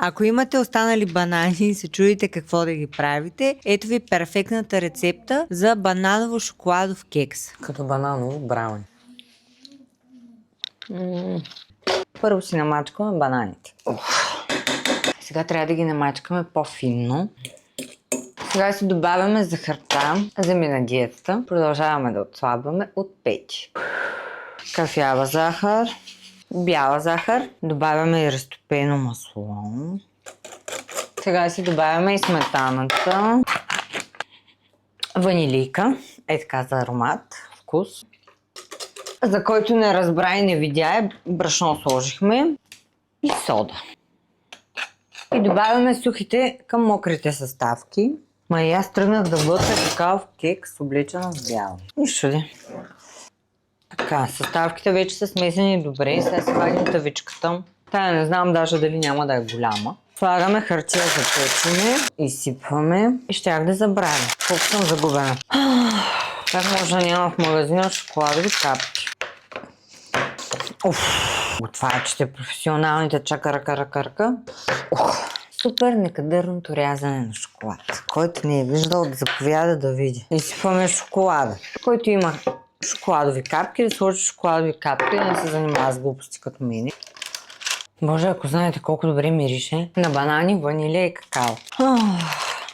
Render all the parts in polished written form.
Ако имате останали банани и се чудите какво да ги правите, ето ви перфектната рецепта за бананово-шоколадов кекс. Като бананово брауни. Първо си намачкаме бананите. Сега трябва да ги намачкаме по-финно. Сега си добавяме захарта, земи на диетата. Продължаваме да отслабваме от 5. Кафява захар, бяла захар. Добавяме и разтопено масло. Сега си добавяме и сметаната. Ванилийка. Е така за аромат, вкус. За който не разбра и не видя, брашно сложихме. И сода. И добавяме сухите към мокрите съставки. Ма и аз тръгнах да бъда такава кекс, облечена в бяло. Нищо ли. Така, съставките вече са смесени добре. Сега си вадим тавичката. Тая не знам даже дали няма да е голяма. Слагаме хартия за печене, изсипваме и щях да забравя. Колко съм загубена. Как може да няма в магазина шоколадови капки? Това е, че професионалните чака-ръка. Супер некадърното рязане на шоколад. Който не е виждал, да заповяда да види. Изсипваме шоколада. Който има шоколадови капки, да сложи шоколадови капки, да не се занимава с глупости като мене. Боже, ако знаете колко добре мирише на банани, ванилия и какао.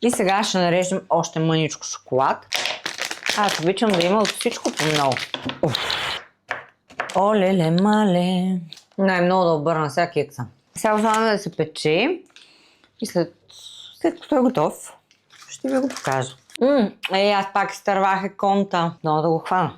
И сега ще нарежем още мъничко шоколад. Аз обичам да има от всичко по много. Оле-ле мале. Най-много да обърна сега кекса. Сега оставаме да се пече и след като е готов, ще ви го покажа. Аз пак изтървах конта. Много да го хвана.